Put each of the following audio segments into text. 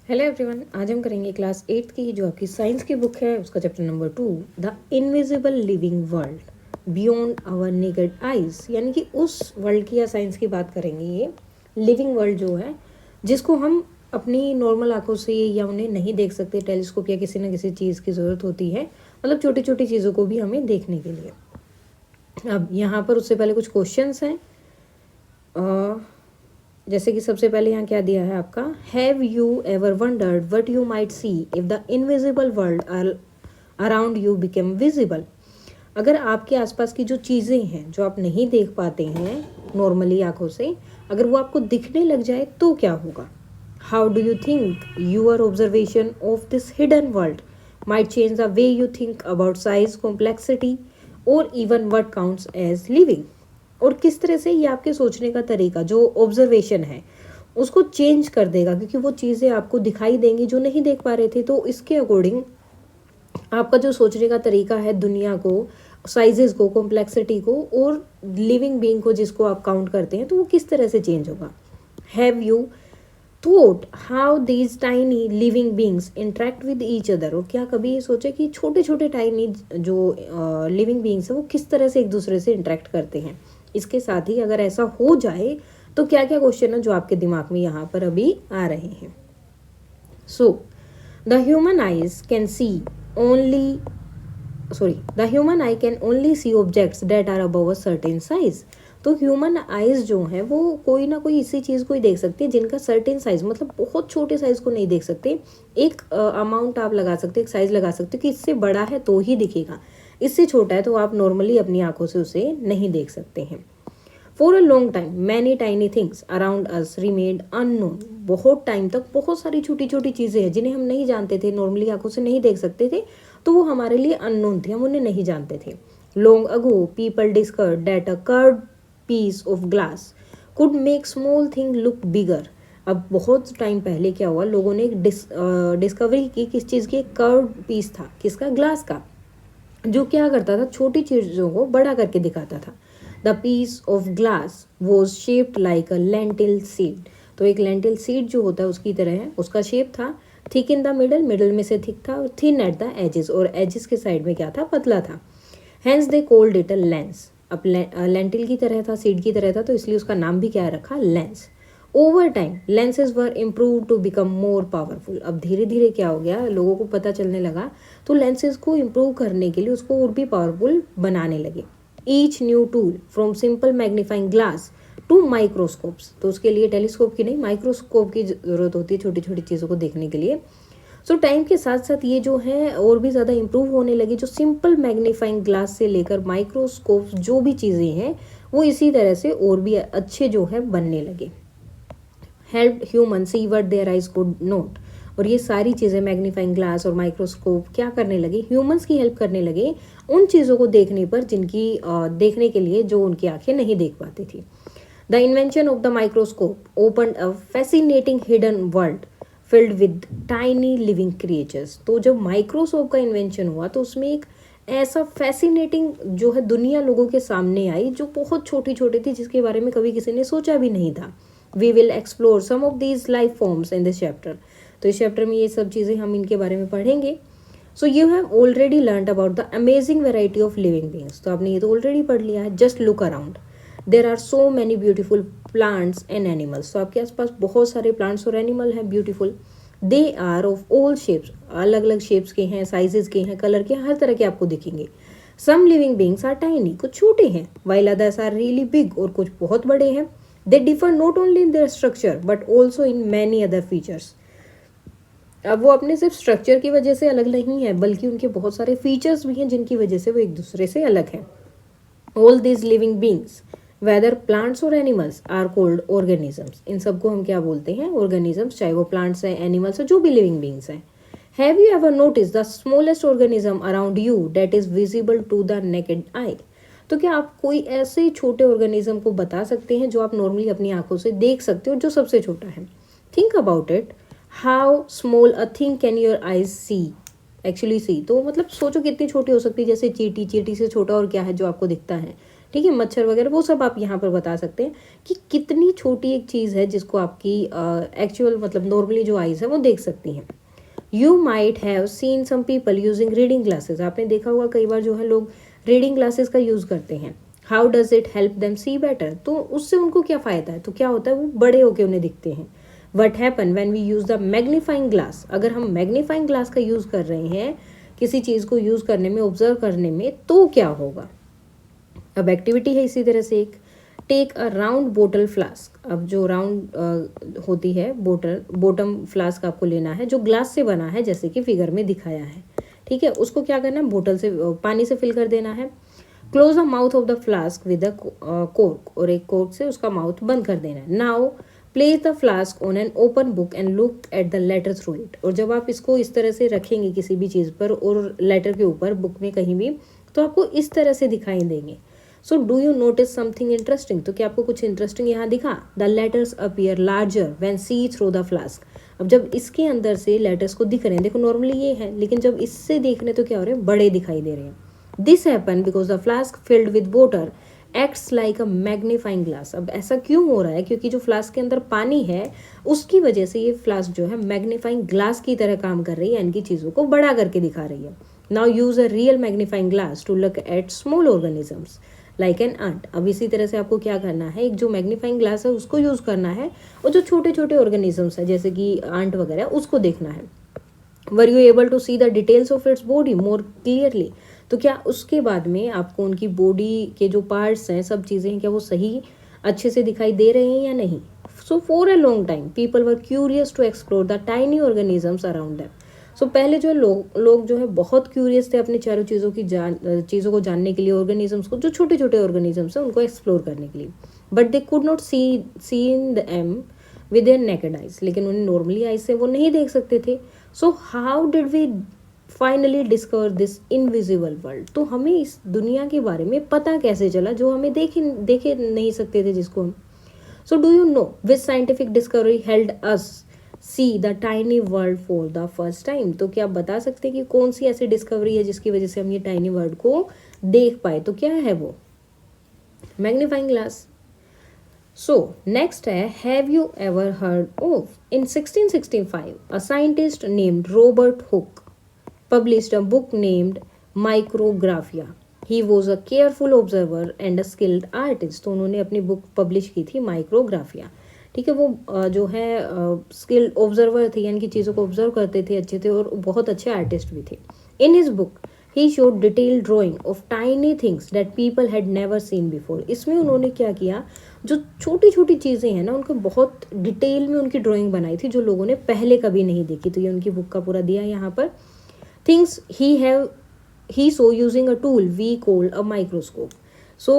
Hello everyone, आज हम करेंगे क्लास 8th की जो आपकी साइंस की बुक है उसका chapter number 2 the invisible living world beyond our naked eyes. यानी कि उस वर्ल्ड की या साइंस की बात करेंगे। ये लिविंग वर्ल्ड जो है जिसको हम अपनी नॉर्मल आंखों से या उन्हें नहीं देख सकते, टेलीस्कोप या किसी न किसी चीज़ की ज़रूरत होती है, मतलब छोटी छोटी चीज़ों को भी हमें देखने के लिए। अब यहाँ पर उससे पहले कुछ क्वेश्चंस हैं। जैसे कि सबसे पहले यहाँ क्या दिया है आपका, have you ever wondered what you might see if the invisible world around you become visible. अगर आपके आसपास की जो चीज़ें हैं जो आप नहीं देख पाते हैं नॉर्मली आंखों से, अगर वो आपको दिखने लग जाए तो क्या होगा। How do you think your observation of this hidden world might change the way you think about size, complexity और even what counts as living. और किस तरह से ये आपके सोचने का तरीका, जो ऑब्जर्वेशन है, उसको चेंज कर देगा, क्योंकि वो चीज़ें आपको दिखाई देंगी जो नहीं देख पा रहे थे। तो इसके अकॉर्डिंग आपका जो सोचने का तरीका है दुनिया को, साइजेस को, कॉम्प्लेक्सिटी को और लिविंग बीइंग को जिसको आप काउंट करते हैं, तो वो किस तरह से चेंज होगा। Have you thought how these tiny living beings interact with each other. और क्या कभी ये सोचे कि छोटे छोटे टाइनी जो लिविंग बींग्स हैं वो किस तरह से एक दूसरे से इंटरेक्ट करते हैं। इसके साथ ही अगर ऐसा हो जाए तो क्या क्या क्वेश्चन है जो आपके दिमाग में यहाँ पर अभी आ रहे हैं। So the human eyes can see only the human eye can only see objects that are above a certain size. तो ह्यूमन आइज जो है वो कोई ना कोई इसी चीज़ को ही देख सकती है जिनका सर्टेन साइज, मतलब बहुत छोटे साइज को नहीं देख सकते। एक अमाउंट आप लगा सकते, एक साइज लगा सकते कि इससे बड़ा है तो ही दिखेगा, इससे छोटा है तो आप नॉर्मली अपनी आंखों से उसे नहीं देख सकते हैं। For a long time many tiny things around us remained unknown. बहुत टाइम तक बहुत सारी छोटी छोटी चीज़ें हैं जिन्हें हम नहीं जानते थे, नॉर्मली आंखों से नहीं देख सकते थे, तो वो हमारे लिए अननोन थे, हम उन्हें नहीं जानते थे। Long ago people discovered that a curved piece of glass could make small thing look bigger. अब बहुत टाइम पहले क्या हुआ, लोगों ने एक डिस्कवरी की, किस चीज़ की, एक कर्व्ड पीस था, किसका, ग्लास का, जो क्या करता था, छोटी चीज़ों को बड़ा करके दिखाता था। The piece of glass was shaped like a lentil seed. तो एक लेंटिल सीड जो होता है उसकी तरह है, उसका शेप था। Thick in the middle, middle में से थिक था, और थिन एट द एजेस, और एजेस के साइड में क्या था, पतला था। Hence they called it a lens. अब लेंटिल की तरह था, सीड की तरह था, तो इसलिए उसका नाम भी क्या रखा, lens. Over time lenses were improve to become more powerful. अब धीरे धीरे क्या हो गया, लोगों को पता चलने लगा, तो लेंसेज को इम्प्रूव करने के लिए उसको और भी पावरफुल बनाने लगे। Each new tool from simple magnifying glass to microscopes. तो उसके लिए टेलीस्कोप की नहीं, माइक्रोस्कोप की जरूरत होती है छोटी छोटी चीज़ों को देखने के लिए। सो टाइम के साथ साथ ये जो है और भी ज़्यादा इम्प्रूव होने लगी, जो सिंपल मैग्नीफाइंग ग्लास से लेकर माइक्रोस्कोप जो भी चीज़ें हैं वो इसी तरह से और भी अच्छे जो है बनने लगे। Help human see what their eyes could note. और ये सारी चीज़ें, मैग्नीफाइंग ग्लास और माइक्रोस्कोप, क्या करने लगे, ह्यूमंस की हेल्प करने लगे उन चीज़ों को देखने पर जिनकी देखने के लिए जो उनकी आंखें नहीं देख पाती थी। The invention of the microscope opened a fascinating hidden world filled with tiny living creatures. तो जब माइक्रोस्कोप का इन्वेंशन हुआ तो उसमें एक ऐसा फैसिनेटिंग जो है दुनिया लोगों के सामने आई जो बहुत छोटी छोटी थी, जिसके बारे में कभी किसी ने सोचा भी नहीं था। We will explore some of these life forms in this chapter. तो इस चैप्टर में ये सब चीज़ें हम इनके बारे में पढ़ेंगे। So you have already learn about the amazing variety of living beings. तो आपने ये तो ऑलरेडी पढ़ लिया है। Just look around, there are so many beautiful plants and animals. तो आपके आसपास बहुत सारे प्लांट्स और एनिमल हैं beautiful. They are of all shapes, अलग अलग शेप्स के हैं, साइजेस के हैं, कलर के, हर तरह के आपको दिखेंगे। Some living beings are tiny, कुछ छोटे हैं, while others are really big, और कुछ बहुत बड़े हैं। They differ not only in their structure but also in many other features. अब वो अपने सिर्फ स्ट्रक्चर की वजह से अलग नहीं है, बल्कि उनके बहुत सारे फीचर्स भी हैं जिनकी वजह से वो एक दूसरे से अलग है। All these living beings whether plants और एनिमल्स आर कॉल्ड ऑर्गेनिजम्स। इन सबको हम क्या बोलते हैं, ऑर्गेनिजम्स, चाहे वो प्लांट्स हैं, एनिमल्स हैं, जो भी लिविंग बींग्स हैं। Have you ever notice the smallest organism around you that is visible to the naked eye. तो क्या आप कोई ऐसे छोटे ऑर्गेनिज्म को बता सकते हैं जो आप नॉर्मली अपनी आंखों से देख सकते हो, जो सबसे छोटा है। Think about it, how small a thing can your eyes C actually see. तो मतलब सोचो कितनी छोटी हो सकती है, जैसे चींटी, चींटी से छोटा और क्या है जो आपको दिखता है, ठीक है, मच्छर वगैरह वो सब आप यहाँ पर बता सकते हैं कि कितनी छोटी एक चीज़ है जिसको आपकी एक्चुअल मतलब नॉर्मली जो आइज़ है वो देख सकती हैं। You might have seen some people using reading glasses, आपने देखा होगा कई बार जो है लोग रीडिंग ग्लासेस का यूज़ करते हैं। How does it help them see better, तो उससे उनको क्या फ़ायदा है, तो क्या होता है वो बड़े होके उन्हें दिखते हैं। What happen when we use the magnifying glass, अगर हम मैग्नीफाइंग ग्लास का यूज़ कर रहे हैं किसी चीज़ को यूज़ करने में, ऑब्जर्व करने में, तो क्या होगा। अब एक्टिविटी है इसी तरह से एक, take a round bottle flask, अब जो राउंड होती है बोटल बॉटम फ्लास्क आपको लेना है जो ग्लास से बना है जैसे कि फिगर में दिखाया है, ठीक है। उसको क्या करना है, बोतल से पानी से फिल कर देना है। Close the mouth of the flask with a cork, और एक कोर्क से उसका माउथ बंद कर देना है। Now place the flask on an open book and look at the letter through it, और जब आप इसको इस तरह से रखेंगे किसी भी चीज़ पर और लेटर के ऊपर बुक में कहीं भी, तो आपको इस तरह से दिखाई देंगे। So do you notice something interesting, तो क्या आपको कुछ इंटरेस्टिंग यहाँ दिखा। The letters appear larger when see through the flask, अब जब इसके अंदर से लेटर्स को दिख रहे हैं, देखो नॉर्मली ये है लेकिन जब इससे देख रहे हैं तो क्या हो रहे हैं, बड़े दिखाई दे रहे हैं। This happen because the flask filled with water acts like a magnifying glass, अब ऐसा क्यों हो रहा है, क्योंकि जो फ्लास्क के अंदर पानी है उसकी वजह से ये फ्लास्क जो है मैग्नीफाइंग ग्लास की तरह काम कर रही है, इनकी चीज़ों को बड़ा करके दिखा रही है। Now use a real magnifying glass to look at small organisms like an ant, अब इसी तरह से आपको क्या करना है, एक जो मैग्नीफाइंग ग्लास है उसको यूज़ करना है और जो छोटे छोटे ऑर्गेनिजम्स है जैसे कि आंट वगैरह उसको देखना है। Were you able to see the details of its body more clearly, तो क्या उसके बाद में आपको उनकी बॉडी के जो पार्ट्स हैं सब चीज़ें हैं क्या वो सही अच्छे से दिखाई दे रहे हैं या नहीं। So for a long time people were curious to explore the tiny organisms around them, so पहले जो लोग जो है बहुत क्यूरियस थे अपने चारों चीज़ों को जानने के लिए, ऑर्गेनिजम्स को, जो छोटे छोटे ऑर्गेनिजम्स हैं उनको एक्सप्लोर करने के लिए। But they could not see in them with their naked eyes, लेकिन उन्हें नॉर्मली आइज से वो नहीं देख सकते थे। So how did we finally discover this invisible world, तो हमें इस दुनिया के बारे में पता कैसे चला जो हमें देखे नहीं सकते थे जिसको हम। सो do you know which scientific discovery held us see the tiny world for the first time, तो क्या आप बता सकते हैं कि कौन सी ऐसी डिस्कवरी है जिसकी वजह से हम ये टाइनी वर्ल्ड को देख पाए, तो क्या है वो, मैग्नीफाइंग ग्लास। सो नेक्स्ट है, have you ever heard of, in 1665 a scientist named Robert Hooke published a book named Micrographia. He was a careful observer and a skilled artist. तो उन्होंने अपनी बुक पब्लिश की थी Micrographia, ठीक है। वो जो है स्किल्ड ऑब्जर्वर थे, यानी कि चीज़ों को ऑब्जर्व करते थे अच्छे थे और बहुत अच्छे आर्टिस्ट भी थे। In his book he showed detail drying of tiny things that people had never seen before, इसमें उन्होंने क्या किया, जो छोटी छोटी चीज़ें हैं ना उनको बहुत डिटेल में उनकी ड्राइंग बनाई थी जो लोगों ने पहले कभी नहीं देखी, तो ये उनकी बुक का पूरा दिया यहाँ पर। Things he saw using a tool we call a microscope. So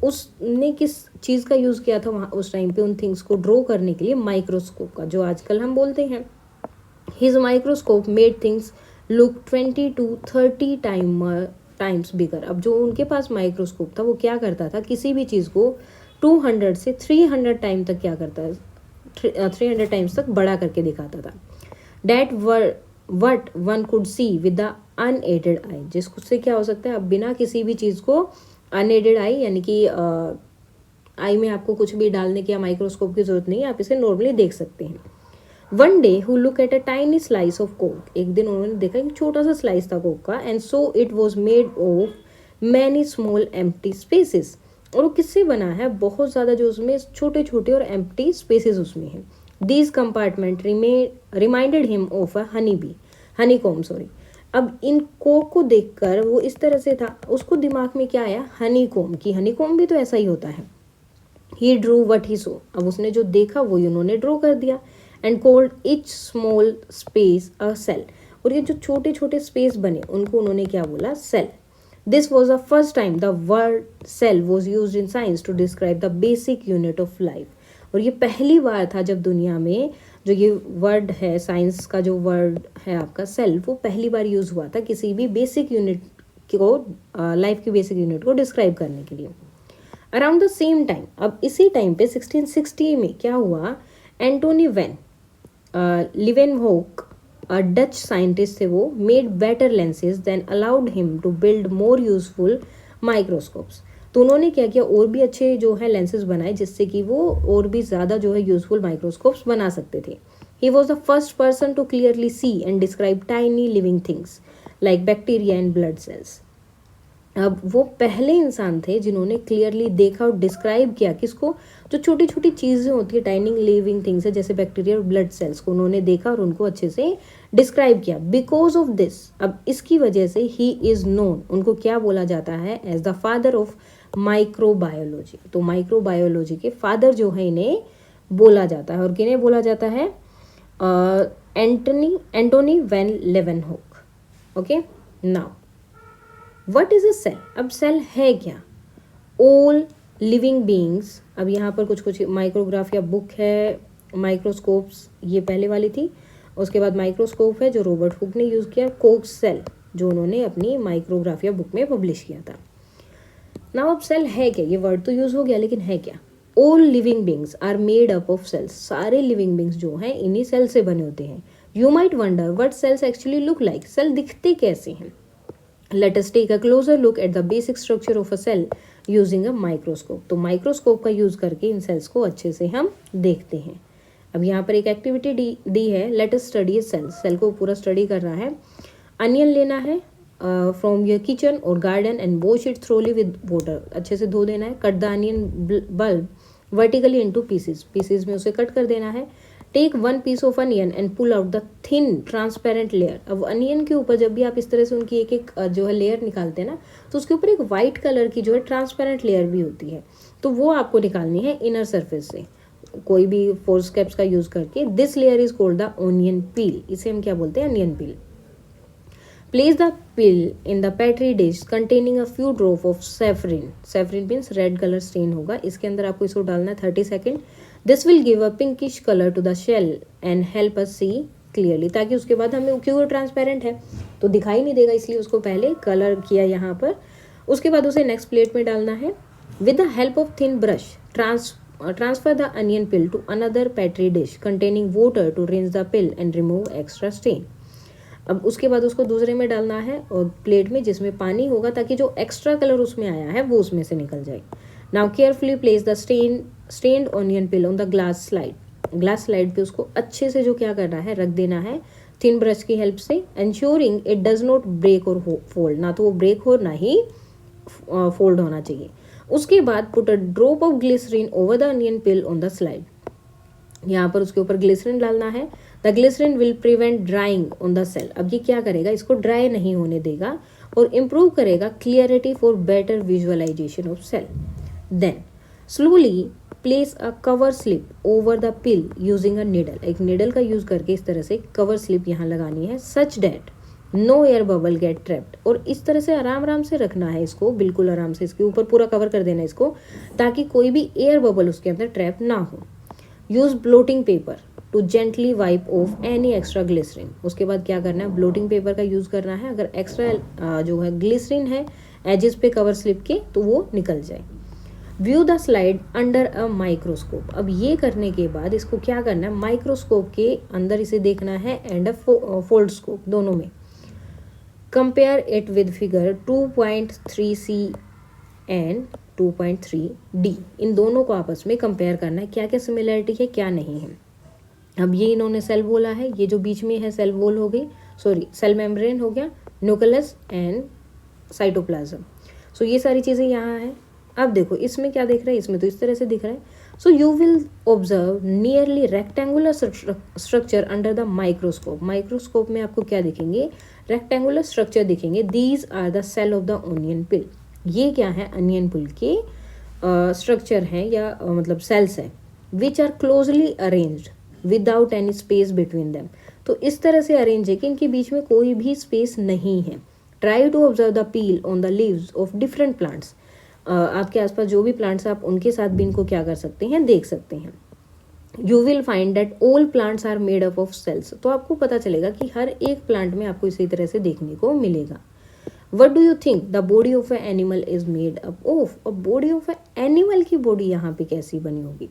उसने किस चीज़ का यूज़ किया था वहाँ उस टाइम पे उन थिंग्स को ड्रॉ करने के लिए, माइक्रोस्कोप का, जो आजकल हम बोलते हैं। His microscope made things look 20 to 30 times bigger. अब जो उनके पास माइक्रोस्कोप था वो क्या करता था, किसी भी चीज़ को 200 से 300 टाइम तक क्या करता है, 300 टाइम्स तक बड़ा करके दिखाता था। That were what one could see with the unaided eye, जिससे क्या हो सकता है, अब बिना किसी भी चीज़ को अनएडेड आई यानी कि आई में आपको कुछ भी डालने की या माइक्रोस्कोप की जरूरत नहीं है, आप इसे नॉर्मली देख सकते हैं। One day who look at a tiny slice of Coke, एक दिन उन्होंने देखा एक छोटा सा स्लाइस था कोक का, and so it was made of many small empty spaces, और वो किससे बना है, बहुत ज़्यादा जो उसमें छोटे छोटे और एम्प्टी स्पेसिस उसमें हैं। These compartment reminded him of a honeycomb, sorry. अब इन कोक को देखकर वो इस तरह से था, उसको दिमाग में क्या आया, हनीकॉम्ब की, हनीकॉम्ब भी तो ऐसा ही होता है। He drew what he saw, अब उसने जो देखा वो उन्होंने ड्रॉ कर दिया, and called each small space a cell, और ये जो छोटे छोटे स्पेस बने उनको उन्होंने क्या बोला, cell. This was the first time the word cell was used in science to describe the basic unit of life, और ये पहली बार था जब दुनिया में जो ये वर्ड है, साइंस का जो वर्ड है आपका सेल, वो पहली बार यूज़ हुआ था किसी भी बेसिक यूनिट को, लाइफ की बेसिक यूनिट को डिस्क्राइब करने के लिए। अराउंड द सेम टाइम, अब इसी टाइम पे 1660 में क्या हुआ, Antonie van Leeuwenhoek, Dutch scientist थे वो, made better lenses then allowed him to build more useful microscopes, तो उन्होंने क्या किया, और भी अच्छे जो है लेंसेज बनाए जिससे कि वो और भी ज़्यादा जो है यूजफुल माइक्रोस्कोप्स बना सकते थे। He was the first person to clearly see and describe tiny living things like bacteria and blood cells. अब वो पहले इंसान थे जिन्होंने क्लियरली देखा और डिस्क्राइब किया किसको, जो छोटी छोटी चीज़ें होती है टाइनी लिविंग थिंग्स है जैसे बैक्टीरिया और ब्लड सेल्स को उन्होंने देखा और उनको अच्छे से डिस्क्राइब किया। बिकॉज ऑफ दिस, अब इसकी वजह से ही इज़ नोन, उनको क्या बोला जाता है, as the father of microbiology. तो माइक्रोबायोलॉजी के फादर जो है इन्हें बोला जाता है। और किन्हें बोला जाता है, Antonie van Leeuwenhoek. Okay, now what is a cell. अब सेल है क्या, ऑल लिविंग बींग्स। अब यहाँ पर कुछ कुछ माइक्रोग्राफ या बुक है, माइक्रोस्कोप्स ये पहले वाली थी, उसके बाद माइक्रोस्कोप है जो रॉबर्ट हुक ने यूज़ किया, कोक्स सेल जो उन्होंने अपनी माइक्रोग्राफिया बुक में पब्लिश किया था। नाउ अब सेल है क्या, ये वर्ड तो यूज़ हो गया लेकिन है क्या। All living beings are made up of cells, सारे लिविंग बींग्स जो हैं इन्हीं सेल से बने होते हैं। You might wonder what cells actually look like, cell दिखते कैसे हैं। Let us take a closer look at the basic structure of a cell using a microscope। तो माइक्रोस्कोप का यूज़ करके इन सेल्स को अच्छे से हम देखते हैं। अब यहाँ पर एक एक्टिविटी दी है, let us study cell. Cell को पूरा स्टडी करना है। अनियन लेना है फ्रॉम योर किचन और garden and wash it thoroughly with water, अच्छे से धो देना है। Cut the onion bulb vertically into pieces, pieces में उसे कट कर देना है। Take one piece of onion and pull out the thin transparent layer. अब अनियन के ऊपर जब भी आप इस तरह से उनकी एक एक जो है लेयर निकालते हैं ना, तो उसके ऊपर एक वाइट कलर की जो है ट्रांसपेरेंट लेयर भी होती है, तो वो आपको निकालनी है इनर सरफेस से, कोई भी फोर्सकेप्स का यूज करके। This layer is called the onion peel, इसे हम क्या बोलते हैं, onion peel. Place the peel in the petri dish containing a few drop of safranin, safranin means red colour stain होगा, इसके अंदर आपको इसको डालना है 30 second. This will give a pinkish colour to the shell and help us see clearly, ताकि उसके बाद हमें, क्योंकि वो ट्रांसपेरेंट है तो दिखाई नहीं देगा, इसलिए उसको पहले कलर किया यहाँ पर। उसके बाद उसे नेक्स्ट प्लेट में डालना है। With the help of thin brush transfer the onion peel to another petri dish containing water to rinse the peel and remove extra stain. अब उसके बाद उसको दूसरे में डालना है और प्लेट में जिसमें पानी होगा, ताकि जो एक्स्ट्रा कलर उसमें आया है वो उसमें से निकल जाए। Now carefully place the stained onion peel on the glass slide, glass slide पे उसको अच्छे से जो क्या करना है, रख देना है थिन ब्रश की हेल्प से, ensuring it does not break और फोल्ड, ना तो वो ब्रेक हो ना ही फोल्ड होना चाहिए। उसके बाद put a drop of glycerine over the onion peel on the slide, यहाँ पर उसके ऊपर ग्लिसरीन डालना है। The glycerine will prevent drying on the cell, अब ये क्या करेगा, इसको ड्राई नहीं होने देगा और इम्प्रूव करेगा clarity for better visualization of cell. Then slowly place a cover slip over the peel using a needle, एक निडल का यूज करके इस तरह से कवर स्लिप यहाँ लगानी है, such that no air bubble get trapped, और इस तरह से आराम आराम से रखना है इसको, बिल्कुल आराम से इसके ऊपर पूरा कवर कर देना है इसको, ताकि कोई भी एयर बबल उसके अंदर ट्रैप ना हो। Use blotting paper to gently wipe off any extra glycerine, उसके बाद क्या करना है, ब्लोटिंग पेपर का यूज करना है, अगर एक्स्ट्रा जो है ग्लिसरीन है एजेस पे कवर स्लिप के तो वो निकल जाए। View the slide under a microscope, अब ये करने के बाद इसको क्या करना है, माइक्रोस्कोप के अंदर इसे देखना है एंड अ फोल्ड स्कोप, दोनों में। Compare it with figure 2.3c and 2.3d, इन दोनों को आपस में कंपेयर करना है, क्या क्या सिमिलरिटी है क्या नहीं है। अब ये इन्होंने सेल बोला है, ये जो बीच में है सेल वॉल हो गई, सॉरी सेल मेम्ब्रेन हो गया, न्यूक्लियस एंड साइटोप्लाज्म, सो ये सारी चीज़ें यहाँ है। अब देखो इसमें क्या दिख रहा है, इसमें तो इस तरह से दिख रहा है। So you will observe nearly rectangular structure under the microscope, microscope में आपको क्या दिखेंगे, रेक्टेंगुलर स्ट्रक्चर दिखेंगे। These are the cell of the onion peel, ये क्या है, अनियन पिल के स्ट्रक्चर हैं या मतलब सेल्स हैं, which are closely arranged without any space between them, तो इस तरह से अरेंज है कि इनके बीच में कोई भी स्पेस नहीं है। Try to observe the peel on the leaves of different plants, आपके आसपास जो भी प्लांट्स आप उनके साथ भी इनको क्या कर सकते हैं, देख सकते हैं। You will find that all plants are made up of cells, तो आपको पता चलेगा कि हर एक प्लांट में आपको इसी तरह से देखने को मिलेगा। What do you think the body of A animal is made up of, और बॉडी ऑफ ए एनिमल की बॉडी यहाँ पे कैसी बनी होगी,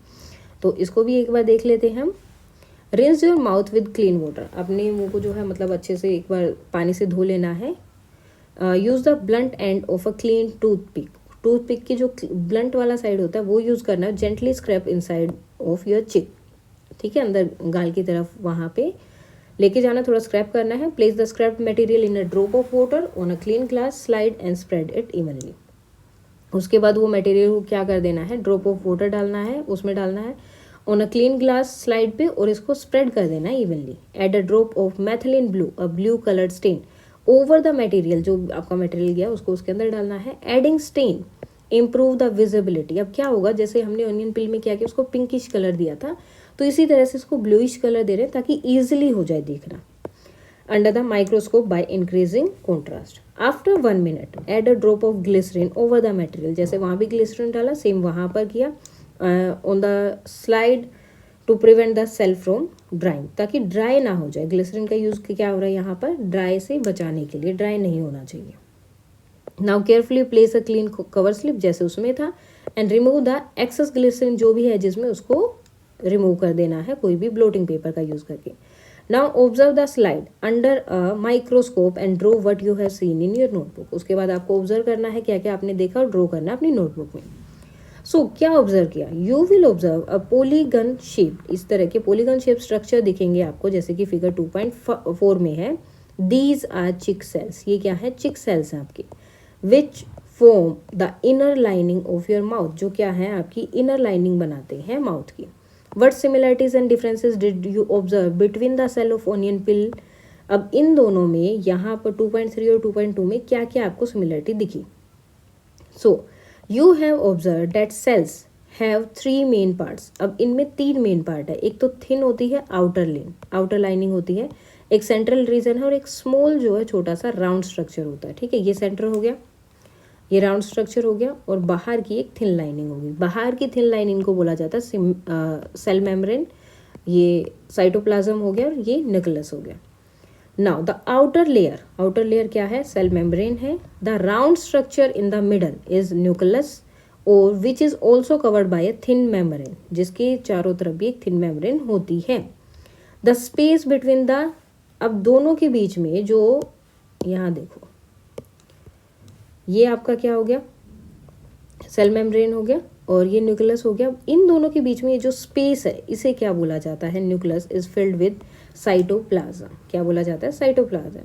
तो इसको भी एक बार देख लेते हैं हम। Rinse your mouth with clean water, अपने मुंह को जो है मतलब अच्छे से एक बार पानी से धो लेना है। Use the blunt end of a clean toothpick की जो ब्लंट वाला साइड होता है वो यूज़ करना है. Gently scrap inside of your चिक. ठीक है, अंदर गाल की तरफ वहाँ पे लेके जाना, थोड़ा स्क्रैप करना है. Place the scrap material in a drop of water on a clean glass slide and spread it evenly. उसके बाद वो मटेरियल को क्या कर देना है, ड्रॉप ऑफ वाटर डालना है, उसमें डालना है on a clean glass slide पे, और इसको स्प्रेड कर देना है evenly. Add a drop of methylene blue, a blue coloured stain over the material. जो आपका मटेरियल गया उसको उसके अंदर डालना है. Adding stain improve the visibility. अब क्या होगा, जैसे हमने ऑनियन पिल में क्या किया, उसको पिंकिश कलर दिया था, तो इसी तरह से इसको ब्लूइश कलर दे रहे हैं ताकि ईजिली हो जाए देखना. Under the microscope by increasing contrast. After 1 minute add a drop of glycerine over the material. जैसे वहाँ भी ग्लिसरीन डाला, सेम वहाँ पर किया on the slide to prevent the cell from drying, ताकि ड्राई ना हो जाए. ग्लिसरीन का यूज़ क्या हो रहा है यहाँ पर, ड्राई से बचाने के लिए, ड्राई नहीं होना चाहिए. Now carefully place a clean cover slip जैसे उसमें था, and remove the excess glycerine, जो भी है जिसमें उसको रिमूव कर देना है कोई भी ब्लोटिंग पेपर का यूज़ करके. Now observe the slide under a microscope and draw what you have seen in your notebook. उसके बाद आपको ऑब्जर्व करना है क्या क्या आपने देखा और ड्रॉ करना है अपनी नोटबुक में. सो क्या ऑब्जर्व किया, you will observe a polygon shape. इस तरह के पॉलीगन शेप स्ट्रक्चर दिखेंगे आपको, जैसे कि फिगर 2.4 में है. दीज आर चिक सेल्स. ये क्या है, चिक सेल्स हैं आपके. Which form the inner lining of your mouth. जो क्या है, आपकी इनर लाइनिंग बनाते हैं माउथ की. What similarities and differences did you observe between the cell of onion peel? अब इन दोनों में यहाँ पर 2.3 और 2.2 में क्या क्या आपको सिमिलरिटी दिखी. सो you have observe that cells have 3 main parts. अब इनमें 3 मेन पार्ट है. एक तो थिन होती है आउटर लाइनिंग होती है, एक सेंट्रल रीजन है, और एक स्मॉल जो है छोटा सा राउंड स्ट्रक्चर होता है. ठीक है, ये सेंटर हो गया, ये राउंड स्ट्रक्चर हो गया, और बाहर की एक थिन लाइनिंग होगी. बाहर की थिन लाइनिंग को बोला जाता है सेल मेम्ब्रेन. ये साइटोप्लाज्म हो गया और ये न्यूक्लियस हो गया. नाउ द आउटर लेयर क्या है, सेल मेम्ब्रेन है. The round structure in the middle is nucleus, और which is also covered by a thin membrane, जिसके चारों तरफ भी एक थिन मेम्ब्रेन होती है. द स्पेस बिटवीन द, अब दोनों के बीच में जो, यहाँ देखो, ये आपका क्या हो गया, सेल मेम्ब्रेन हो गया, और ये न्यूक्लियस हो गया. इन दोनों के बीच में ये जो स्पेस है इसे क्या बोला जाता है, nucleus is filled with cytoplasm. क्या बोला जाता है, cytoplasm.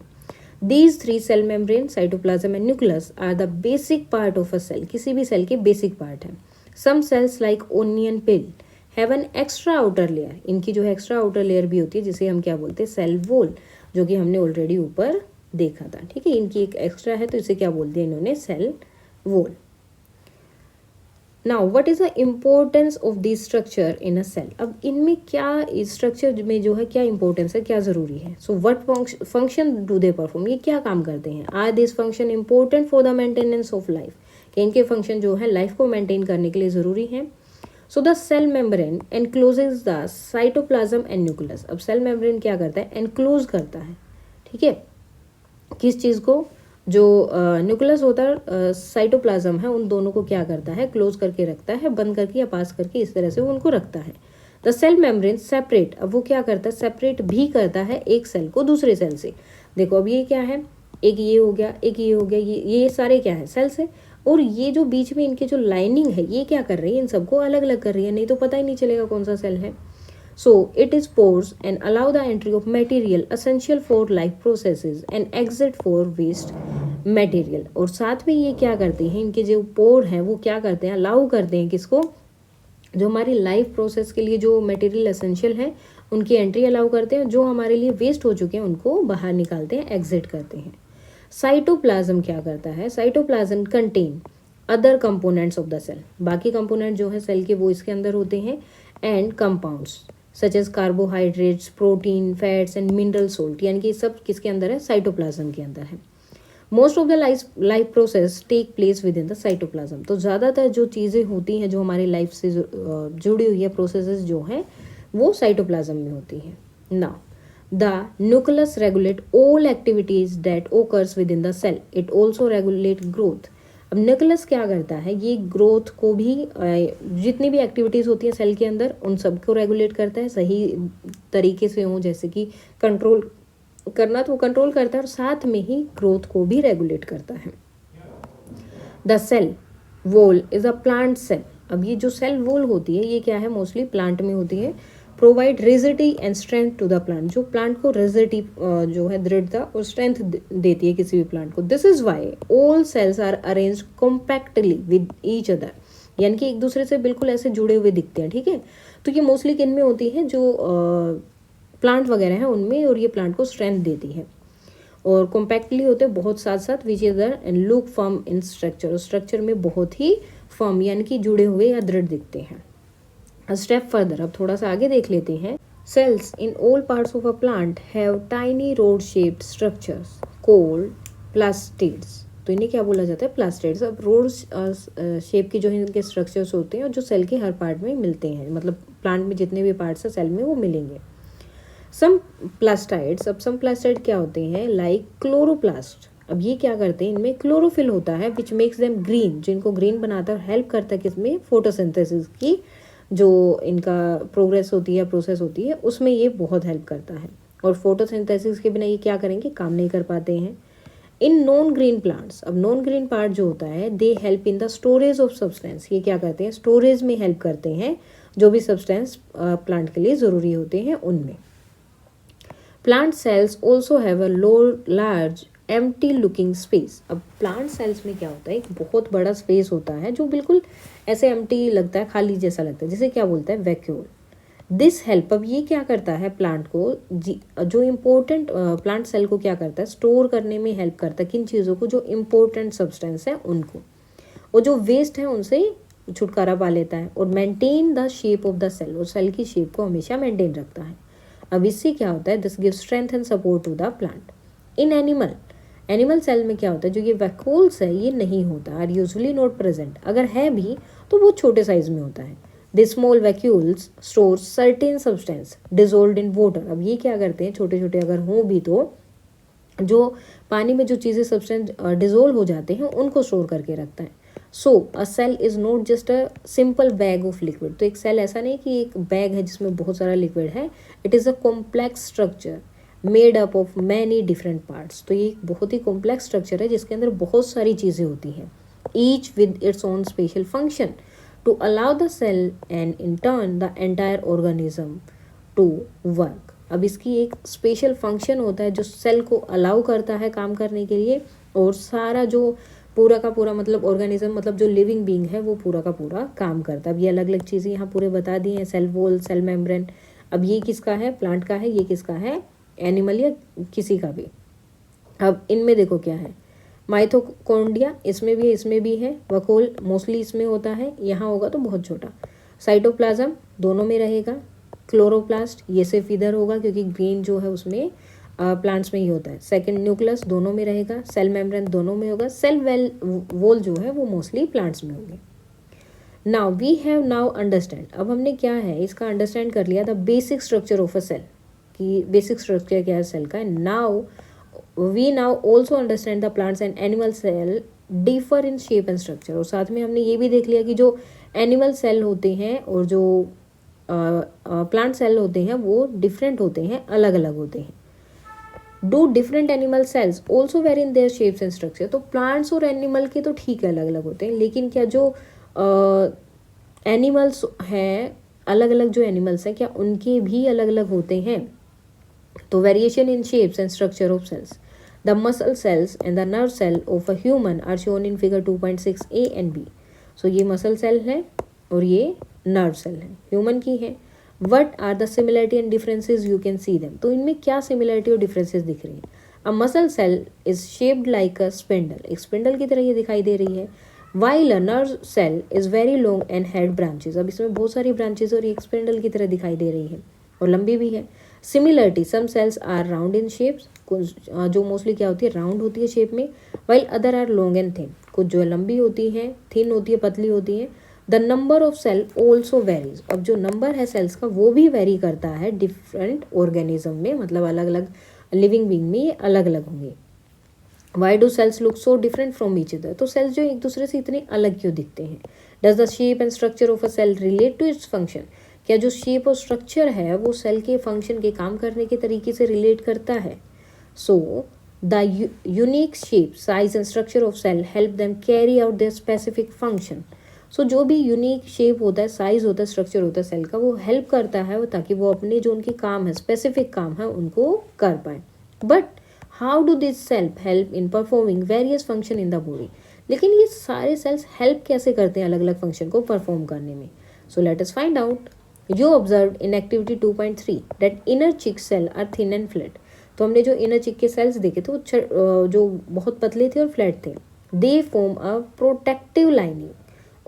These 3 cell membrane, cytoplasm and nucleus are the basic part of a cell. किसी भी सेल के बेसिक पार्ट है. Some cells like onion peel have an extra outer layer. इनकी जो है एक्स्ट्रा आउटर लेयर भी होती है, जिसे हम क्या बोलते हैं, सेल वॉल, जो कि हमने ऑलरेडी ऊपर देखा था. ठीक है, इनकी एक एक्स्ट्रा है, तो इसे क्या बोलते हैं इन्होंने, cell wall. Now what is the importance of this structure in a cell. अब इनमें क्या, इस स्ट्रक्चर में जो है क्या इंपॉर्टेंस है, क्या जरूरी है. So what function do they perform. ये क्या काम करते हैं. Are this function important for the maintenance of life. कि इनके फंक्शन जो है लाइफ को मेंटेन करने के लिए जरूरी है. So the cell membrane encloses the cytoplasm and nucleus. अब सेल मेम्ब्रेन क्या करता है, एनक्लोज करता है. ठीक है, किस चीज़ को, जो न्यूक्लियस होता है, साइटोप्लाज्म है, उन दोनों को क्या करता है, क्लोज करके रखता है, बंद करके या पास करके, इस तरह से वो उनको रखता है. The cell membrane separate. अब वो क्या करता है, सेपरेट भी करता है एक सेल को दूसरे सेल से. देखो अब ये क्या है, एक ये हो गया, एक ये हो गया, ये सारे क्या है, सेल्स है. और ये जो बीच में इनके जो लाइनिंग है, ये क्या कर रही है, इन सबको अलग अलग कर रही है, नहीं तो पता ही नहीं चलेगा कौन सा सेल है. So it is pores and allow the entry of material essential for life processes and exit for waste material. और साथ में ये क्या करते हैं, इनके जो पोर हैं वो क्या करते हैं, अलाउ करते हैं किसको, जो हमारी लाइफ प्रोसेस के लिए जो मटेरियल एसेंशियल है उनकी एंट्री अलाउ करते हैं, जो हमारे लिए वेस्ट हो चुके हैं उनको बाहर निकालते हैं, एग्जिट करते हैं. साइटोप्लाज्म क्या करता है, cytoplasm contain other components of the cell. बाकी कंपोनेंट जो है सेल के वो इसके अंदर होते हैं. And compounds such as carbohydrates, protein, fats and mineral salt, यानी कि सब किसके अंदर है, साइटोप्लाज्म के अंदर है. Most of the life process take place within the cytoplasm. तो ज़्यादातर जो चीज़ें होती हैं जो हमारी लाइफ से जुड़ी हुई है, प्रोसेसेस जो हैं वो साइटोप्लाज्म में होती हैं. Now the nucleus regulate all activities that occurs within the cell. It also regulate growth. अब न्यूक्लियस क्या करता है, ये ग्रोथ को भी, जितनी भी एक्टिविटीज़ होती हैं सेल के अंदर उन सबको रेगुलेट करता है, सही तरीके से हो, जैसे कि कंट्रोल करना तो वो कंट्रोल करता है, और साथ में ही ग्रोथ को भी रेगुलेट करता है. The cell wall is a plant cell. अब ये जो सेल वॉल होती है ये क्या है, मोस्टली प्लांट में होती है। Provide rigidity and strength to the plant, जो प्लांट को रिजिडिटी जो है दृढ़ता और स्ट्रेंथ देती है किसी भी प्लांट को। This is why all cells are arranged compactly with each other, यानी कि एक दूसरे से बिल्कुल ऐसे जुड़े हुए दिखते हैं, ठीक है। तो ये मोस्टली किन में होती है, जो प्लांट वगैरह है उनमें, और ये प्लांट को स्ट्रेंथ देती है। और कॉम्पैक्टली होते हैं बहुत साथ साथ, which is there and look firm in structure, और स्ट्रक्चर में बहुत ही फर्म यानी कि जुड़े हुए या दृढ़ दिखते हैं। स्टेप फर्दर, अब थोड़ा सा आगे देख लेते हैं। Cells in all parts of a plant have tiny rod shaped structures called plastids. तो इन्हें क्या बोला जाता है, प्लास्टिड्स। अब रोड शेप के जो है इनके स्ट्रक्चर्स होते हैं और जो सेल के हर पार्ट में मिलते हैं, मतलब प्लांट में जितने भी पार्ट्स हैं सेल में वो मिलेंगे। सम प्लास्टाइड्स, अब सम प्लास्टाइड क्या होते हैं, लाइक क्लोरोप्लास्ट। अब ये क्या करते हैं, इनमें क्लोरोफिल होता है विच मेक्स देम ग्रीन, जो इनको ग्रीन बनाता है, हेल्प करता है किसमें, फोटोसिंथेसिस की जो इनका प्रोग्रेस होती है, प्रोसेस होती है, उसमें ये बहुत हेल्प करता है। और फोटोसिंथेसिस के बिना ये क्या करेंगे, काम नहीं कर पाते हैं। इन नॉन ग्रीन प्लांट्स, अब नॉन ग्रीन पार्ट जो होता है, they help in the storage of substance. ये क्या करते हैं, स्टोरेज में हेल्प करते हैं, जो भी सब्सटेंस प्लांट के लिए ज़रूरी होते हैं उनमें। Plant cells also have a large empty looking space. अब प्लांट सेल्स में क्या होता है, एक बहुत बड़ा स्पेस होता है जो बिल्कुल ऐसे एम्प्टी लगता है, खाली जैसा लगता है, जिसे क्या बोलते हैं, वैक्यूल। दिस हेल्प, अब ये क्या करता है प्लांट को, जो इम्पोर्टेंट प्लांट सेल को क्या करता है, स्टोर करने में हेल्प करता है, किन चीज़ों को, जो इम्पोर्टेंट सब्सटेंस है उनको, और जो वेस्ट है उनसे छुटकारा पा लेता है। और maintain the shape of the cell, और सेल की शेप को हमेशा मेंटेन रखता है। अब इससे क्या होता है, this give strength and support to the plant. इन एनिमल सेल में क्या होता है, जो ये वैक्यूल्स है ये नहीं होता, आर यूजुअली नॉट प्रेजेंट। अगर है भी तो बहुत छोटे साइज में होता है। The small vacuoles store certain substance dissolved in water. अब ये क्या करते हैं, छोटे छोटे अगर हों भी तो जो पानी में जो चीज़ें सब्सटेंस डिजोल्व हो जाते हैं उनको स्टोर करके रखता है। So a cell is not just a simple bag of liquid. तो एक सेल ऐसा नहीं कि एक बैग है जिसमें बहुत सारा लिक्विड है, it is a complex structure made up of many different parts. तो ये एक बहुत ही कॉम्प्लेक्स स्ट्रक्चर है जिसके अंदर बहुत सारी चीज़ें होती हैं, each with its own special function to allow the cell and in turn the entire organism to work. अब इसकी एक स्पेशल फंक्शन होता है जो सेल को अलाउ करता है काम करने के लिए, और सारा जो पूरा का पूरा मतलब ऑर्गेनिज्म, मतलब जो लिविंग बीइंग है वो पूरा का पूरा काम करता है। अब ये अलग अलग चीज़ें यहाँ पूरे बता दी हैं, सेल वॉल, सेल मेम्ब्रेन। अब ये किसका है, प्लांट का है, ये किसका है, एनिमल या किसी का भी। अब इनमें देखो क्या है, माइटोकॉन्ड्रिया इसमें भी है, इसमें भी है। वकोल मोस्टली इसमें होता है, यहाँ होगा तो बहुत छोटा। साइटोप्लाज्म दोनों में रहेगा। क्लोरोप्लास्ट ये सिर्फ इधर होगा क्योंकि ग्रीन जो है उसमें प्लांट्स में ही होता है। सेकंड न्यूक्लियस दोनों में रहेगा। सेल मेम्ब्रेन दोनों में होगा। सेल वॉल जो है वो मोस्टली प्लांट्स में होंगे। Now we have now understand, अब हमने क्या है इसका अंडरस्टैंड कर लिया, the basic structure of a cell, कि बेसिक स्ट्रक्चर क्या है सेल का। Now we now also understand the plants and animal cell differ in shape and structure. और साथ में हमने ये भी देख लिया कि जो एनिमल सेल होते हैं और जो प्लांट सेल होते हैं वो डिफरेंट होते हैं, अलग अलग होते हैं। Do different animal cells also very in their shapes and structure. तो प्लांट्स और एनिमल के तो ठीक है अलग अलग होते हैं, लेकिन क्या जो एनिमल्स हैं, अलग अलग जो एनिमल्स हैं, क्या उनके भी अलग अलग होते हैं। तो variation in shapes and structure of cells, the muscle cells and the nerve cell of a human are shown in figure 2.6a and b। So ये मसल सेल है और ये नर्व सेल है, ह्यूमन की है। What are the similarity and differences, you can see them. तो इनमें क्या सिमिलरिटी और डिफरेंसेज दिख रही है। A muscle cell is shaped like a spindle, एक स्पिंडल की तरह ये दिखाई दे रही है। While a nerve cell is very long and had branches. अब इसमें बहुत सारी ब्रांचेज और एक स्पिंडल की तरह दिखाई दे रही है और लंबी भी है। Similarity, some cells are round in shapes, जो मोस्टली क्या होती है राउंड होती है शेप में। While other are long and thin, कुछ जो है लंबी होती हैं, थिन होती है, पतली होती है। The number of cell also varies, अब जो नंबर है सेल्स का वो भी वेरी करता है डिफरेंट ऑर्गेनिज्म में, मतलब अलग अलग लिविंग बीइंग में ये अलग अलग होंगे। Why do cells look so different from each other, तो सेल्स जो एक दूसरे से इतने अलग क्यों दिखते हैं। Does the shape and structure of a cell relate to its function, क्या जो शेप और स्ट्रक्चर है वो सेल के फंक्शन के काम करने के तरीके से रिलेट करता है। So the unique shape size and structure of cell help them carry out their specific function. So जो भी यूनिक शेप होता है, साइज होता है, स्ट्रक्चर होता है सेल का, वो हेल्प करता है ताकि वो अपने जो उनके काम है, स्पेसिफिक काम है, उनको कर पाए। But how do this cell help in performing various function in the body? लेकिन ये सारे सेल्स हेल्प कैसे करते हैं अलग अलग फंक्शन को परफॉर्म करने में? So let us find out. You observe in activity 2.3 that inner cheek cell are thin and flat. तो हमने जो इनर चिक के सेल्स देखे थे वो जो बहुत पतले थे और फ्लैट थे। They form a protective lining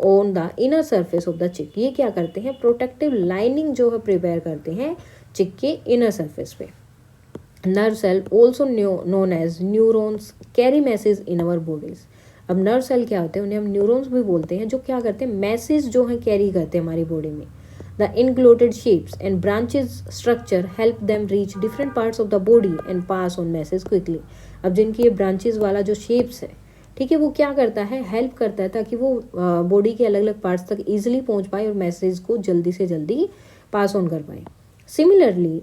on the inner surface of the चिक। ये क्या करते हैं? प्रोटेक्टिव लाइनिंग जो है प्रिपेयर करते हैं चिक के इनर सरफेस पे। Nerve cell also known as neurons carry message in our bodies. अब नर्व सेल क्या होते हैं? उन्हें हम न्यूरॉन्स भी बोलते हैं, जो क्या करते हैं? मैसेज जो है कैरी करते हैं हमारी बॉडी में। The elongated shapes and branches structure help them reach different parts of the body and pass on message quickly. अब जिनकी ये ब्रांचेज वाला जो शेप्स है, ठीक है, वो क्या करता है? हेल्प करता है ताकि वो बॉडी के अलग अलग पार्ट्स तक ईजिली पहुंच पाए और मैसेज को जल्दी से जल्दी पास ऑन कर पाए। Similarly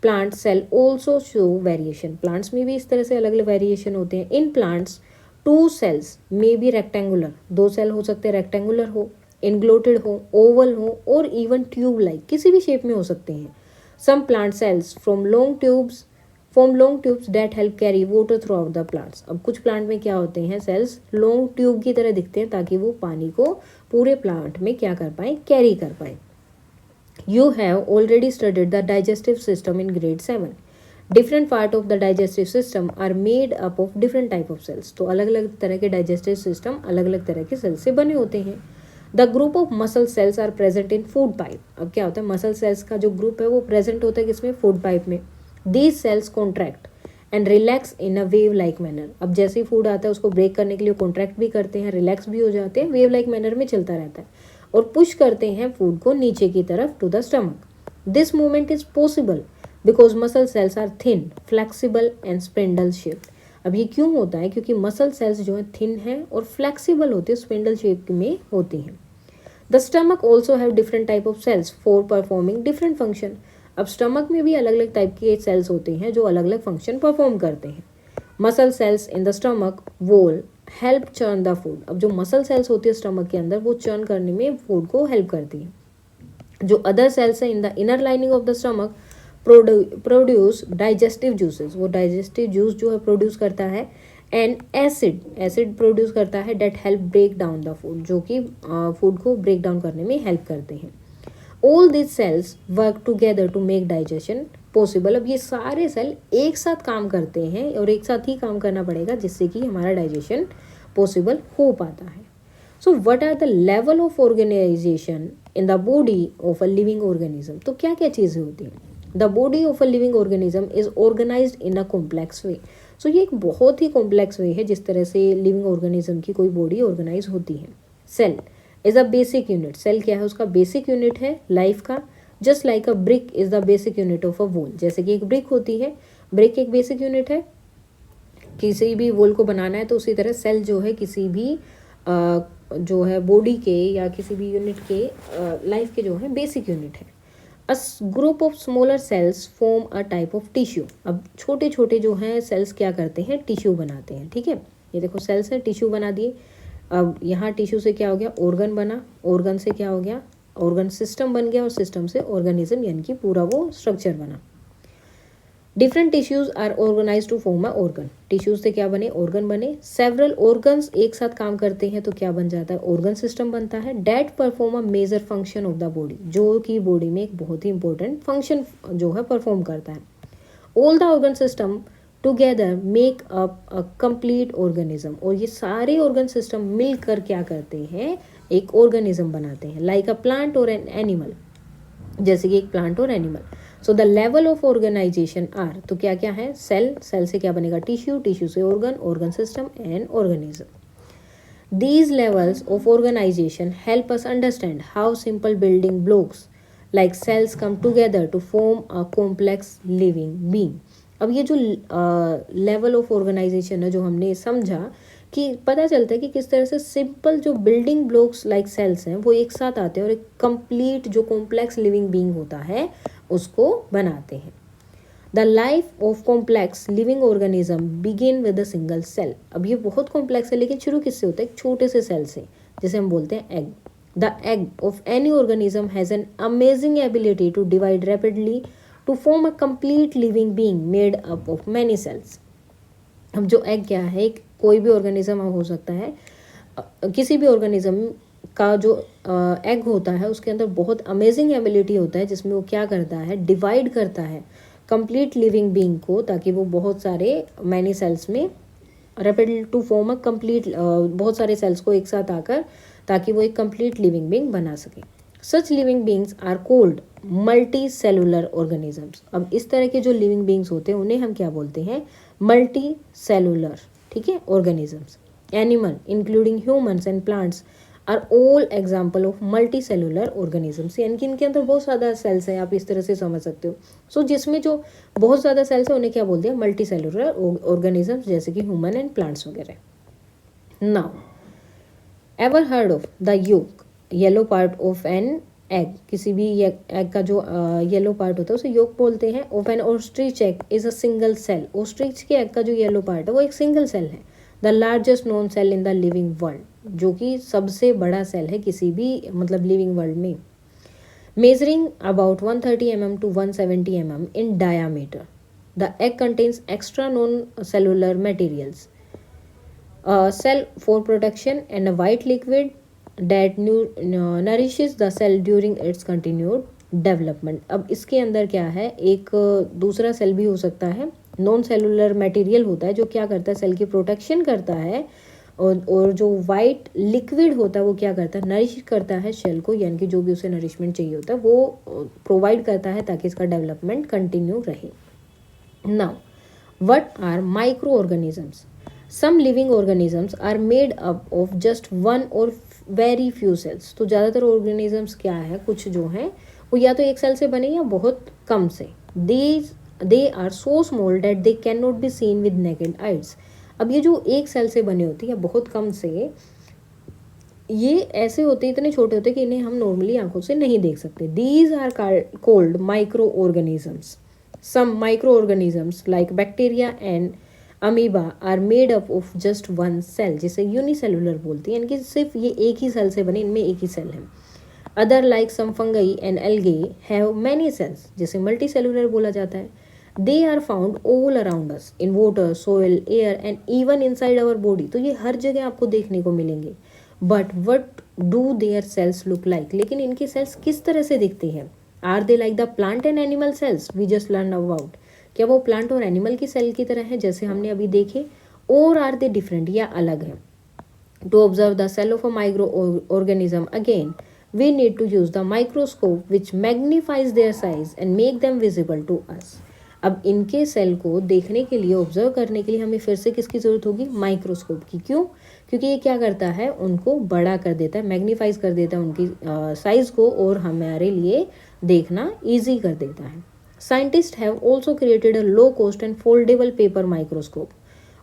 plant cell also show variation. Plants में भी इस तरह से अलग अलग वेरिएशन होते हैं। In plants 2 cells may be rectangular, 2 cell हो सकते हैं रेक्टेंगुलर हो, इनग्लोटेड हो, ओवल हो, और इवन ट्यूब लाइक, किसी भी शेप में हो सकते हैं। Some plant cells form long tubes that help carry water throughout the plants. अब कुछ प्लांट में क्या होते हैं? सेल्स लॉन्ग ट्यूब की तरह दिखते हैं ताकि वो पानी को पूरे प्लांट में क्या कर पाए? कैरी कर पाए। You have already studied the digestive system in grade 7. Different part of the digestive system are made up of different type of cells. तो अलग अलग तरह के digestive system अलग अलग तरह के cells से बने होते हैं। The group of muscle cells are present in food pipe. अब क्या होता है? muscle cells का जो ग्रुप है वो present होता है किसमें? food pipe में। These cells contract and relax in a wave like manner. अब जैसे ही फूड आता है उसको ब्रेक करने के लिए कॉन्ट्रैक्ट भी करते हैं, रिलैक्स भी हो जाते हैं, वेव लाइक मैनर में चलता रहता है, और पुश करते हैं फूड को नीचे की तरफ to the stomach. This movement is possible because muscle cells are thin, flexible and spindle shaped. अब ये क्यों होता है? क्योंकि मसल सेल्स जो है थिन है और फ्लेक्सिबल होते हैं, स्पिंडल शेप में होती हैं। The stomach also have different type of cells for performing different function. अब स्टमक में भी अलग अलग टाइप के सेल्स होते हैं जो अलग अलग फंक्शन परफॉर्म करते हैं। Muscle cells in the stomach wall help churn the food. अब जो मसल सेल्स होती है स्टमक के अंदर, वो चर्न करने में फूड को हेल्प करती है। जो अदर सेल्स है in the inner lining of the stomach produce digestive juices. वो डाइजेस्टिव जूस जो है प्रोड्यूस करता है। एंड एसिड प्रोड्यूस करता है that help break down the food, जो कि फूड को ब्रेक डाउन करने में हेल्प करते हैं। All this cells work together to make digestion possible. अब ये सारे सेल एक साथ काम करते हैं और एक साथ ही काम करना पड़ेगा जिससे कि हमारा डाइजेशन पॉसिबल हो पाता है। So what are the level of organization in the body of a living organism? तो क्या क्या चीज़ें होती हैं? The body of a living organism is organized in a complex way. So ये एक बहुत ही कॉम्प्लेक्स वे है जिस तरह से लिविंग ऑर्गेनिज्म की कोई बॉडी ऑर्गेनाइज होती है। Cell is a basic unit. Cell क्या है? उसका बेसिक यूनिट है लाइफ का। Just like a brick is the basic unit of a wall. जैसे कि एक ब्रिक होती है, ब्रिक एक बेसिक यूनिट है, किसी भी वॉल को बनाना है, तो उसी तरह सेल जो है किसी भी जो है बॉडी के या किसी भी यूनिट के लाइफ के जो है बेसिक यूनिट है। A group of smaller cells form a type of tissue. अब छोटे छोटे जो हैं सेल्स क्या करते हैं? टिश्यू बनाते हैं। ठीक है, ये देखो सेल्स है, टिश्यू बना दिए। अब यहाँ टिश्यू से क्या हो गया? ऑर्गन बना, ऑर्गन से क्या हो गया? ऑर्गन सिस्टम बन गया, और सिस्टम से ऑर्गेनिज्म यानी कि पूरा वो स्ट्रक्चर बना। Different tissues are organise to form a organ. Tissues से क्या बने? ऑर्गन बने। सेवरल ऑर्गन्स एक साथ काम करते हैं तो क्या बन जाता है? ऑर्गन सिस्टम बनता है। That perform a major function of the body, जो कि बॉडी में एक बहुत ही इंपॉर्टेंट फंक्शन जो है परफॉर्म करता है। All the organ system together make up a complete organism. और ये सारे ऑर्गन सिस्टम मिलकर क्या करते हैं? एक ऑर्गेनिज्म बनाते हैं। लाइक अ प्लांट और एन एनिमल, जैसे कि एक प्लांट और animal. So the level of organisation are, तो क्या क्या है? सेल, सेल से क्या बनेगा? टिश्यू, टिश्यू से organ, organ system and organism. These levels of organisation help us understand how simple building blocks like cells come together to form a complex living being. अब ये जो लेवल ऑफ ऑर्गेनाइजेशन है जो हमने समझा, कि पता चलता है कि किस तरह से सिंपल जो बिल्डिंग ब्लॉक्स लाइक सेल्स हैं वो एक साथ आते हैं और एक कंप्लीट जो कॉम्प्लेक्स लिविंग बीइंग होता है उसको बनाते हैं। The life of complex living organism begin with a single cell. अब ये बहुत कॉम्प्लेक्स है, लेकिन शुरू किससे होता है? एक छोटे से सेल से, जिसे हम बोलते हैं egg. The egg of any organism has an amazing ability to divide rapidly to form a complete living being made up of many cells. अब जो एग क्या है, कोई भी ऑर्गेनिज्म हो सकता है, किसी भी ऑर्गेनिज्म का जो एग होता है उसके अंदर बहुत अमेजिंग एबिलिटी होता है, जिसमें वो क्या करता है? डिवाइड करता है कंप्लीट लिविंग बीइंग को, ताकि वो बहुत सारे मैनी सेल्स में rapidly to form a complete, बहुत सारे सेल्स को एक साथ आकर, ताकि वो एक कंप्लीट लिविंग बीइंग बना सके। Such living beings are called multi cellular organisms. अब इस तरह के जो लिविंग बीइंग्स होते हैं उन्हें हम क्या बोलते हैं? मल्टी सेलुलर, ठीक है, organisms. Animal including humans and plants are all example of multi cellular organisms. यानी कि इनके अंदर बहुत ज़्यादा सेल्स हैं, आप इस तरह से समझ सकते हो। सो जिसमें जो बहुत ज़्यादा सेल्स है उन्हें क्या बोलते हैं? मल्टी सेलुलर ऑर्गेनिजम्स, जैसे कि ह्यूमन एंड प्लांट्स वगैरह। Now, ever heard of the yolk, yellow part of an egg? किसी भी एग का जो येलो पार्ट होता है उसे योक बोलते हैं। Of an ostrich egg is a single cell. Ostrich के एग का जो येलो पार्ट है वो एक सिंगल सेल है। The largest known cell in the living world, जो कि सबसे बड़ा सेल है किसी भी मतलब लिविंग वर्ल्ड में। Measuring about 130 mm to 170 mm in diameter. The egg contains extra non-cellular materials, a cell for protection, and a white liquid that nourishes the cell during its continued development. अब इसके अंदर क्या है? एक दूसरा cell भी हो सकता है, नॉन सेलुलर मटेरियल होता है जो क्या करता है? सेल की प्रोटेक्शन करता है। और जो वाइट लिक्विड होता है वो क्या करता है? नरिश करता है सेल को, यानी कि जो भी उसे नरिशमेंट चाहिए होता है वो प्रोवाइड करता है ताकि इसका डेवलपमेंट कंटिन्यू रहे। Now, what are micro organisms? Some living organisms are made up of just one or very few cells. तो ज़्यादातर ऑर्गेनिजम्स क्या है, कुछ जो हैं वो या तो एक सेल से बने या बहुत कम से। They are so small that they can not be seen with naked eyes. अब ये जो एक सेल से बने होती है बहुत कम से, ये ऐसे होते हैं, इतने छोटे होते हैं कि इन्हें हम नॉर्मली आंखों से नहीं देख सकते। These are called micro organisms. Some micro organisms like bacteria and amoeba are made up of just one cell, जिसे यूनिसेलुलर बोलते हैं, यानी कि सिर्फ ये एक ही सेल से बने, इनमें एक ही सेल है। Other like some fungi and algae have many cells, जिसे मल्टी सेलुलर बोला जाता है। They are found all around us in water, soil, air and even inside our body. तो ये हर जगह आपको देखने को मिलेंगे। But what do their cells look like? लेकिन इनके सेल्स किस तरह से दिखते हैं? Are they like the plant and animal cells we just learn about? क्या वो प्लांट और एनिमल की सेल की तरह है जैसे हमने अभी देखे? और आर दे डिफरेंट, या अलग है? To observe the cell of a micro organism again we need to use the microscope which magnifies their size and make them visible to us. अब इनके सेल को देखने के लिए, ऑब्जर्व करने के लिए हमें फिर से किसकी ज़रूरत होगी? माइक्रोस्कोप की। क्यों? क्योंकि ये क्या करता है? उनको बड़ा कर देता है, मैग्नीफाइज कर देता है उनकी साइज़ को, और हमारे लिए देखना ईजी कर देता है। Scientist have also created a low cost and foldable paper microscope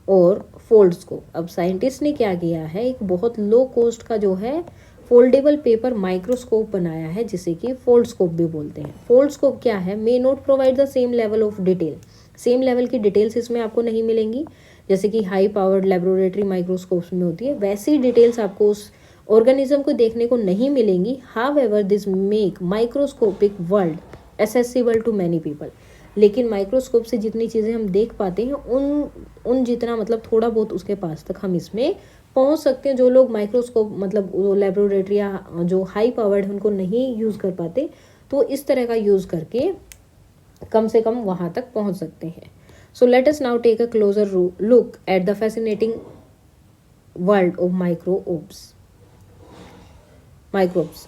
और फोल्डस्कोप। अब साइंटिस्ट ने क्या किया है? एक बहुत लो कॉस्ट का जो है फोल्डेबल पेपर माइक्रोस्कोप बनाया है, जिसे कि फोल्डस्कोप भी बोलते हैं। फोल्डस्कोप क्या है? May not provide the same level of detail. Same level की डिटेल्स इसमें आपको नहीं मिलेंगी, जैसे कि हाई पावर्ड लेबोरेटरी माइक्रोस्कोप्स में होती है, वैसी डिटेल्स आपको उस ऑर्गेनिज्म को देखने को नहीं मिलेंगी। However this make microscopic world accessible to many people. लेकिन माइक्रोस्कोप से जितनी चीज़ें हम देख पाते हैं उन जितना मतलब थोड़ा बहुत उसके पास तक हम इसमें पहुंच सकते हैं। जो लोग माइक्रोस्कोप मतलब लेबोरेटरी या जो हाई पावर्ड है उनको नहीं यूज़ कर पाते, तो इस तरह का यूज़ करके कम से कम वहाँ तक पहुँच सकते हैं। So let us now take a closer look at the fascinating world of microbes.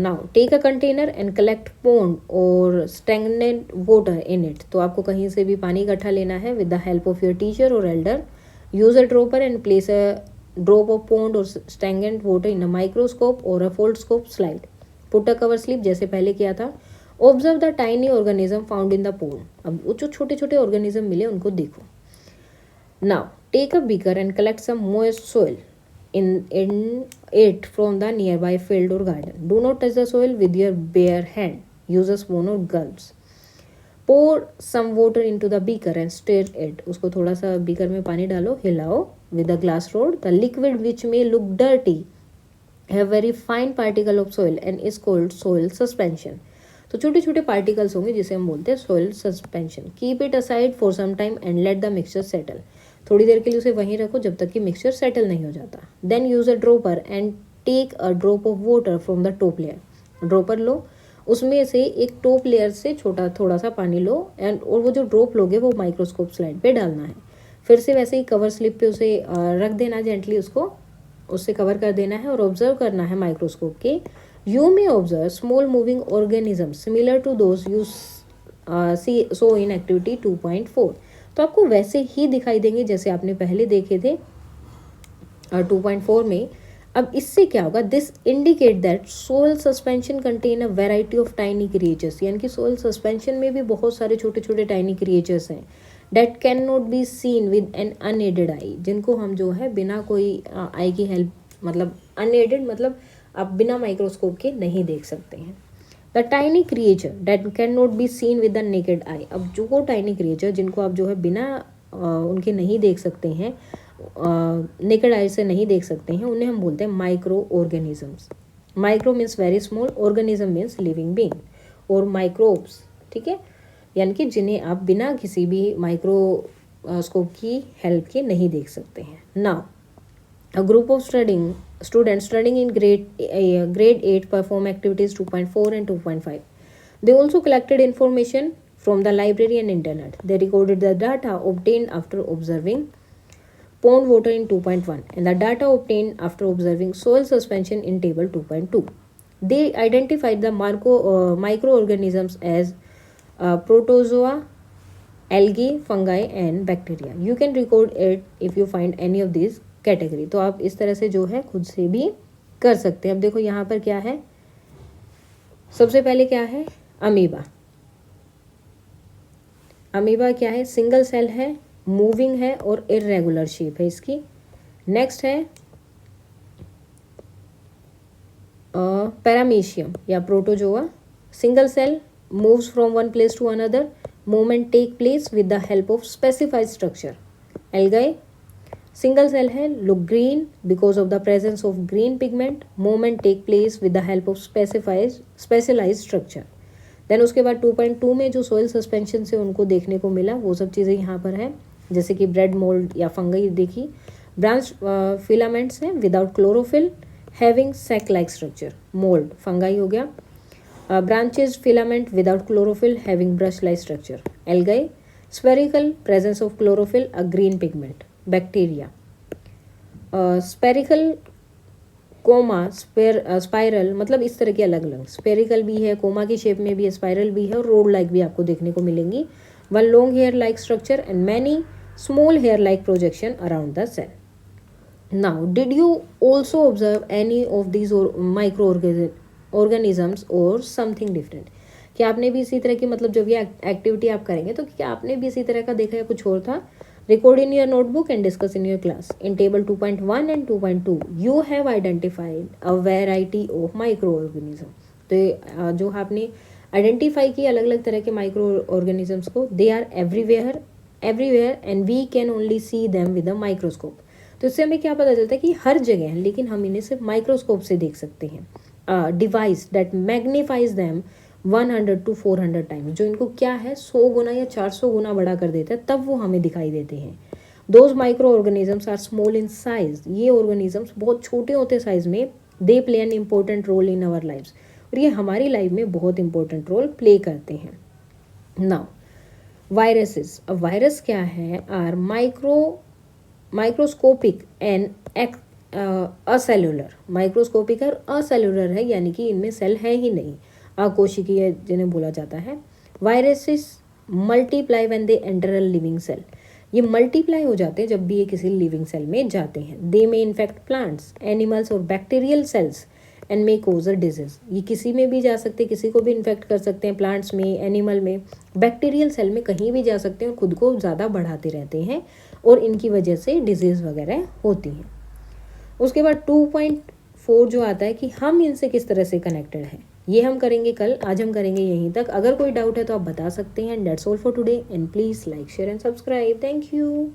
Now take a container and collect pond or stagnant water in it. तो आपको कहीं से भी पानी इकट्ठा लेना है with the help of your teacher or elder. Use a dropper and place a drop of pond or stagnant water in a microscope or a foldscope slide. Put a cover slip जैसे पहले किया था. Observe the tiny organism found in the pond. अब वो जो छोटे छोटे organism मिले उनको देखो. Now take a beaker and collect some moist soil in it from the nearby field or garden. Do not touch the soil with your bare hand. Use a spoon or gloves. Pour some water into the beaker and stir it, उसको थोड़ा सा beaker में पानी डालो, हिलाओ with the glass rod. The liquid which may look dirty have very fine particle of soil and is called soil suspension. तो छोटे छोटे पार्टिकल्स होंगे जिसे हम बोलते हैं soil suspension. Keep it aside for some time and let the mixture settle, थोड़ी देर के लिए उसे वहीं रखो जब तक कि मिक्सचर सेटल नहीं हो जाता। Then use a dropper and take a drop of water from the top layer, dropper लो, उसमें से एक टॉप लेयर से छोटा थोड़ा सा पानी लो एंड और वो जो ड्रॉप लोगे वो माइक्रोस्कोप स्लाइड पे डालना है। फिर से वैसे ही कवर स्लिप पे उसे रख देना, जेंटली उसको उससे कवर कर देना है और ऑब्जर्व करना है माइक्रोस्कोप के। You may observe small moving organism similar to those you see so in activity 2.4। तो आपको वैसे ही दिखाई देंगे जैसे आपने पहले देखे थे 2.4 में। अब इससे क्या होगा, this indicate that soil suspension contain a variety of tiny creatures, यानी कि सोइल सस्पेंशन में भी बहुत सारे छोटे छोटे टाइनी क्रिएचर्स हैं that can not be seen with an unaided eye, जिनको हम जो है बिना कोई आई की हेल्प, मतलब अनएडेड मतलब आप बिना माइक्रोस्कोप के नहीं देख सकते हैं। The tiny creature date can not be seen with the naked आई, अब जो वो टाइनी क्रिएचर जिनको आप जो है बिना उनके नहीं देख सकते हैं, नेकेड आई से नहीं देख सकते हैं, उन्हें हम बोलते हैं micro organisms. Micro means very small, organism means living being और माइक्रोब्स, ठीक है, यानी कि जिन्हें आप बिना किसी भी माइक्रोस्कोप की हेल्प के नहीं देख सकते हैं। Now a group of students studying in grade 8 perform activities 2.4 and 2.5. They also collected information from the library and internet. They recorded the data obtained after observing pond water in 2.1 and the data obtained after observing soil suspension in table 2.2. They identified the microorganisms as protozoa, algae, fungi and bacteria. You can record it if you find any of these category. तो आप इस तरह से जो है खुद से भी कर सकते हैं। अब देखो यहाँ पर क्या है, सबसे पहले क्या है, अमीबा। अमीबा क्या है, सिंगल सेल है, मूविंग है और इर्रेगुलर शेप है इसकी। नेक्स्ट है पैरामीशियम या protozoa, single cell, moves from one place to another, movement take place with the help of specified structure. Algae, single cell है, look green because of the presence of green pigment, movement take place with the help of specialized structure. Then उसके बाद 2.2 में जो soil suspension से उनको देखने को मिला वो सब चीज़ें यहाँ पर है, जैसे कि ब्रेड मोल्ड या फंगई देखी। ब्रांच फिलामेंट्स हैं without chlorophyll having sac like structure, mould fungi हो गया। branches filament without chlorophyll having brush like structure, algae, spherical presence of chlorophyll, a green pigment, bacteria, spherical comma, spiral, मतलब इस तरह के अलग अलग, स्पेरिकल भी है, कोमा की शेप में भी है, स्पाइरल भी है और रोड लाइक भी आपको देखने को मिलेंगी। One long hair like structure and many small hair like projection around the cell. Now did you also observe any of these micro organisms or something different, क्या आपने भी इसी तरह की, मतलब जब ये एक्टिविटी आप करेंगे तो क्या आपने भी इसी तरह का देखा या कुछ और था। Record in your notebook and discuss in your class. In table 2.1 and 2.2 you have identified a variety of micro organism. तो जो आपने आइडेंटिफाई किए अलग अलग तरह के माइक्रो ऑर्गेनिजम्स को, they are everywhere and we can only see them with a microscope. तो इससे हमें क्या पता चलता है कि हर जगह हैं लेकिन हम इन्हें सिर्फ माइक्रोस्कोप से देख सकते हैं। Device that magnifies them 100 to 400 times, जो इनको क्या है 100 गुना या 400 गुना बड़ा कर देता है, तब वो हमें दिखाई देते हैं। Those micro organisms are small in size, ये ऑर्गेनिजम्स बहुत छोटे होते साइज में। They play an important role in our lives, और ये हमारी लाइफ में बहुत इंपॉर्टेंट रोल प्ले करते हैं। नाउ वायरसेस, अब वायरस क्या है, आर माइक्रोस्कोपिक एंड असेलुलर, माइक्रोस्कोपिक और असेलुलर है, यानी कि इनमें सेल है ही नहीं, अकोशिकीय जिन्हें बोला जाता है। Viruses multiply when they enter a living cell, ये मल्टीप्लाई हो जाते हैं जब भी ये किसी लिविंग सेल में जाते हैं। They may infect plants, animals और bacterial cells and may cause a disease, ये किसी में भी जा सकते हैं, किसी को भी इन्फेक्ट कर सकते हैं, प्लांट्स में, एनिमल में, बैक्टीरियल सेल में, कहीं भी जा सकते हैं और खुद को ज़्यादा बढ़ाते रहते हैं और इनकी वजह से डिजीज़ वगैरह होती हैं। उसके बाद 2.4 जो आता है कि हम इनसे किस तरह से कनेक्टेड हैं। ये हम करेंगे कल, आज हम करेंगे यहीं तक। अगर कोई डाउट है तो आप बता सकते हैं। That's all for today and please like share and subscribe. Thank you.